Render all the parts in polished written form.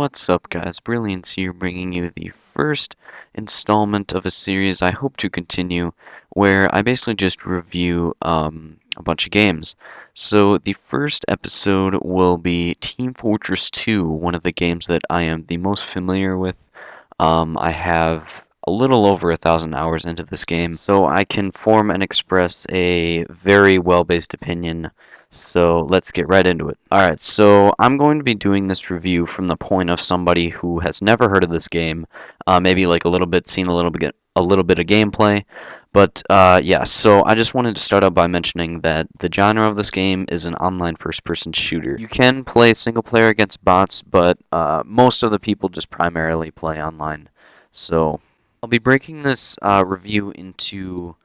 What's up, guys? Brilliance here, bringing you the first installment of a series I hope to continue, where I basically just review a bunch of games. So the first episode will be Team Fortress 2, one of the games that I am the most familiar with. I have a little over 1,000 hours into this game, so I can form and express a very well-based opinion. So let's get right into it. Alright, so I'm going to be doing this review from the point of somebody who has never heard of this game, maybe like seen a little bit of gameplay. But yeah, so I just wanted to start out by mentioning that the genre of this game is an online first-person shooter. You can play single player against bots, but most of the people just primarily play online. So I'll be breaking this review into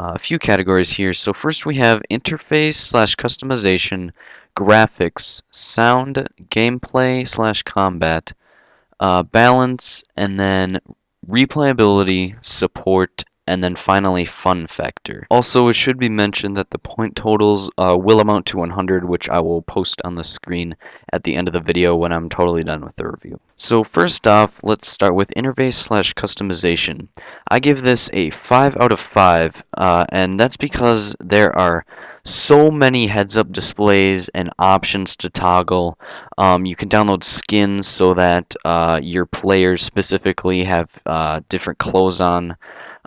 a few categories here. So first we have interface/customization, graphics, sound, gameplay/combat, balance, and then replayability, support, and then finally fun factor. Also, it should be mentioned that the point totals will amount to 100, which I will post on the screen at the end of the video when I'm totally done with the review. So first off, let's start with interface/customization. I give this a 5 out of 5, and that's because there are so many heads-up displays and options to toggle. You can download skins so that your players specifically have different clothes on.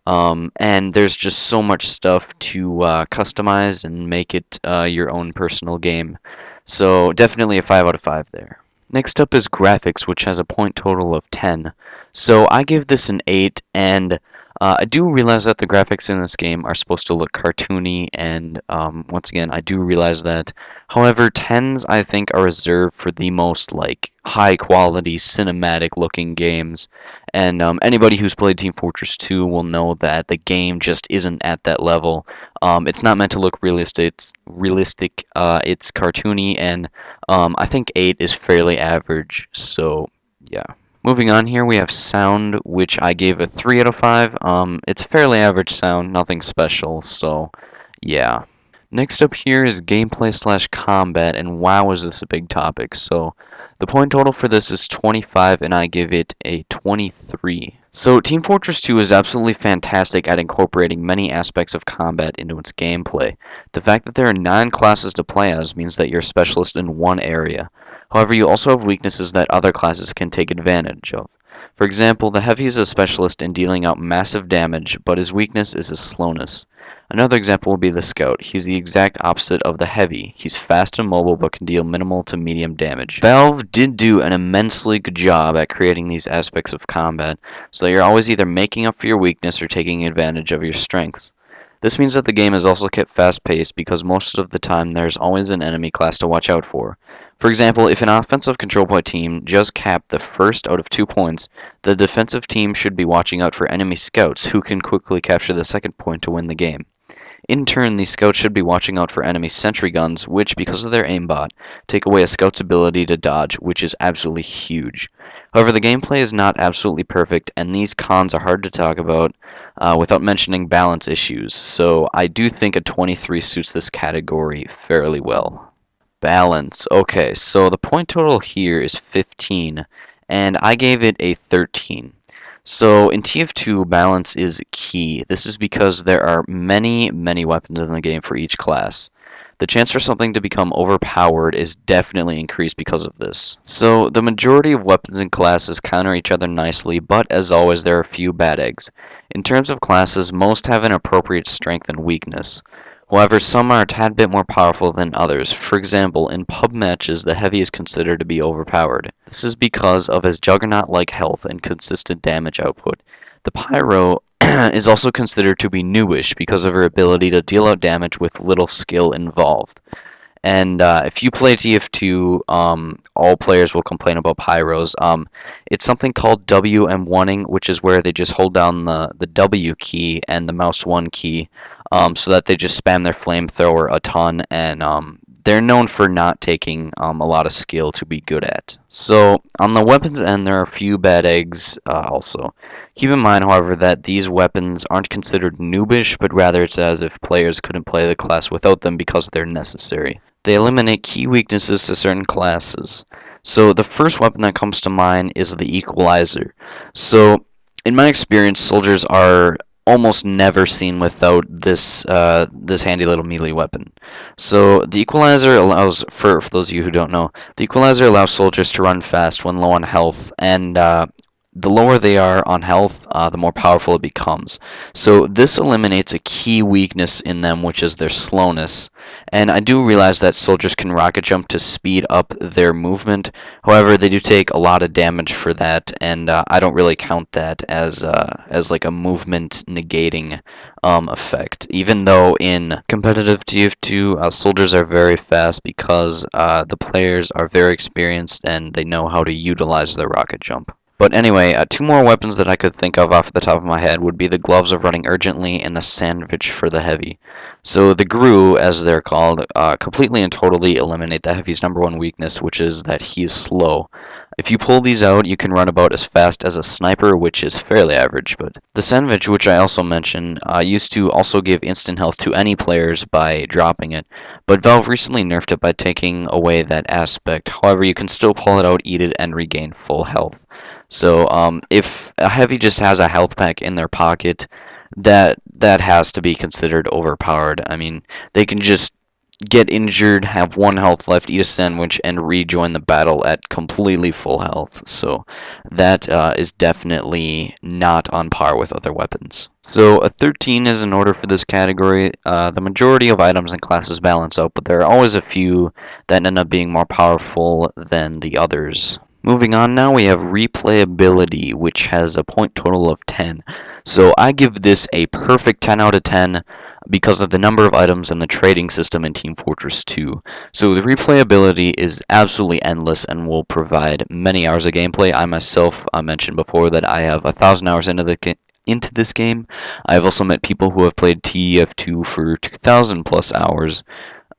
And there's just so much stuff to customize and make it your own personal game. So definitely a 5 out of 5 there. Next up is graphics, which has a point total of 10. So I give this an 8, and I do realize that the graphics in this game are supposed to look cartoony, and once again, I do realize that. However, 10s I think are reserved for the most high quality cinematic looking games, and anybody who's played Team Fortress 2 will know that the game just isn't at that level. It's not meant to look realistic. It's cartoony, and I think 8 is fairly average. So yeah. Moving on here, we have sound, which I gave a 3 out of 5. It's fairly average sound, nothing special, so yeah. Next up here is gameplay/combat, and wow, is this a big topic. So the point total for this is 25, and I give it a 23. So Team Fortress 2 is absolutely fantastic at incorporating many aspects of combat into its gameplay. The fact that there are 9 classes to play as means that you're a specialist in one area. However, you also have weaknesses that other classes can take advantage of. For example, the Heavy is a specialist in dealing out massive damage, but his weakness is his slowness. Another example would be the Scout. He's the exact opposite of the Heavy. He's fast and mobile, but can deal minimal to medium damage. Valve did do an immensely good job at creating these aspects of combat, so that you're always either making up for your weakness or taking advantage of your strengths. This means that the game is also kept fast-paced because most of the time there's always an enemy class to watch out for. For example, if an offensive control point team just capped the first out of 2 points, the defensive team should be watching out for enemy scouts who can quickly capture the second point to win the game. In turn, these scouts should be watching out for enemy sentry guns, which, because of their aimbot, take away a scout's ability to dodge, which is absolutely huge. However, the gameplay is not absolutely perfect, and these cons are hard to talk about without mentioning balance issues, so I do think a 23 suits this category fairly well. Balance. Okay, so the point total here is 15, and I gave it a 13. So in TF2, balance is key. This is because there are many weapons in the game for each class. The chance for something to become overpowered is definitely increased because of this. So the majority of weapons and classes counter each other nicely, but as always there are a few bad eggs. In terms of classes, most have an appropriate strength and weakness. However, some are a tad bit more powerful than others. For example, in pub matches, the Heavy is considered to be overpowered. This is because of his juggernaut-like health and consistent damage output. The Pyro is also considered to be newish because of her ability to deal out damage with little skill involved. And if you play TF2, all players will complain about pyros. It's something called WM1ing, which is where they just hold down the W key and the mouse 1 key, so that they just spam their flamethrower a ton, and they're known for not taking a lot of skill to be good at. So on the weapons end, there are a few bad eggs also. Keep in mind, however, that these weapons aren't considered noobish, but rather it's as if players couldn't play the class without them because they're necessary. They eliminate key weaknesses to certain classes. So the first weapon that comes to mind is the Equalizer. So in my experience, soldiers are almost never seen without this handy little melee weapon. So the Equalizer allows, for those of you who don't know, the Equalizer allows soldiers to run fast when low on health, and the lower they are on health, the more powerful it becomes. So this eliminates a key weakness in them, which is their slowness. And I do realize that soldiers can rocket jump to speed up their movement. However, they do take a lot of damage for that, and I don't really count that as like a movement negating effect. Even though in competitive TF2, soldiers are very fast because the players are very experienced and they know how to utilize their rocket jump. But anyway, two more weapons that I could think of off the top of my head would be the gloves of running urgently and the sandwich for the heavy. So the GRU, as they're called, completely and totally eliminate the heavy's #1 weakness, which is that he is slow. If you pull these out, you can run about as fast as a sniper, which is fairly average. But the sandwich, which I also mentioned, used to also give instant health to any players by dropping it, but Valve recently nerfed it by taking away that aspect. However, you can still pull it out, eat it, and regain full health. So if a heavy just has a health pack in their pocket, that has to be considered overpowered. I mean, they can just get injured, have 1 health left, eat a sandwich, and rejoin the battle at completely full health. So that is definitely not on par with other weapons. So a 13 is in order for this category. The majority of items and classes balance out, but there are always a few that end up being more powerful than the others. Moving on now, we have Replayability, which has a point total of 10. So I give this a perfect 10 out of 10 because of the number of items and the trading system in Team Fortress 2. So the replayability is absolutely endless and will provide many hours of gameplay. I myself mentioned before that I have 1,000 hours into this game. I've also met people who have played TF2 for 2,000 plus hours.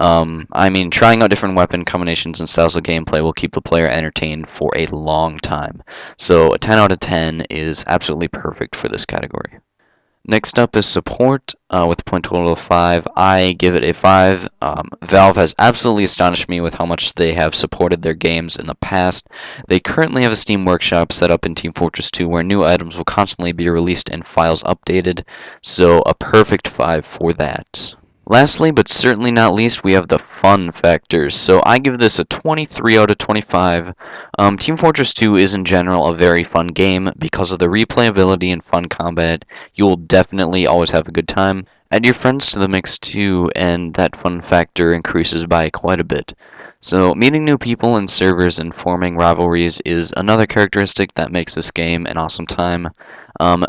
I mean, trying out different weapon combinations and styles of gameplay will keep the player entertained for a long time. So a 10 out of 10 is absolutely perfect for this category. Next up is support with a point total of 5. I give it a 5. Valve has absolutely astonished me with how much they have supported their games in the past. They currently have a Steam Workshop set up in Team Fortress 2 where new items will constantly be released and files updated, so a perfect 5 for that. Lastly, but certainly not least, we have the fun factors. So I give this a 23 out of 25. Team Fortress 2 is in general a very fun game because of the replayability and fun combat. You will definitely always have a good time. Add your friends to the mix too, and that fun factor increases by quite a bit. So meeting new people in servers and forming rivalries is another characteristic that makes this game an awesome time.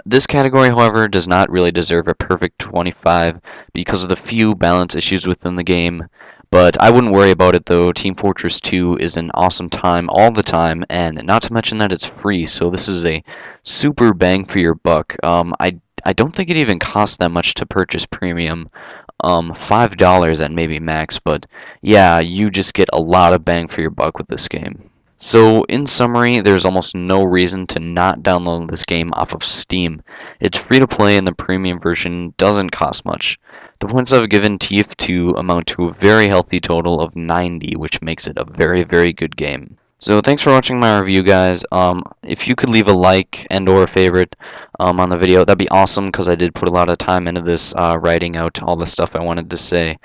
This category, however, does not really deserve a perfect 25 because of the few balance issues within the game, but I wouldn't worry about it though. Team Fortress 2 is an awesome time all the time, and not to mention that it's free, so this is a super bang for your buck. I don't think it even costs that much to purchase premium. $5 at maybe max, but yeah, you just get a lot of bang for your buck with this game. So, in summary, there's almost no reason to not download this game off of Steam. It's free to play and the premium version doesn't cost much. The points I've given TF2 amount to a very healthy total of 90, which makes it a very, very good game. So thanks for watching my review, guys. If you could leave a like and or a favorite on the video, that'd be awesome because I did put a lot of time into this writing out all the stuff I wanted to say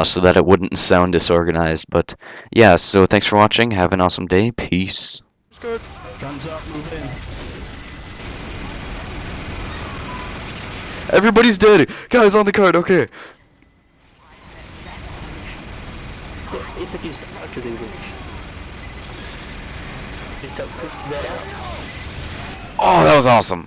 so that it wouldn't sound disorganized. But yeah, so thanks for watching. Have an awesome day. Peace. Good. Guns up, move in. Everybody's dead. Guys on the card. Okay. It's a piece to the English. Just put that out. Oh, that was awesome.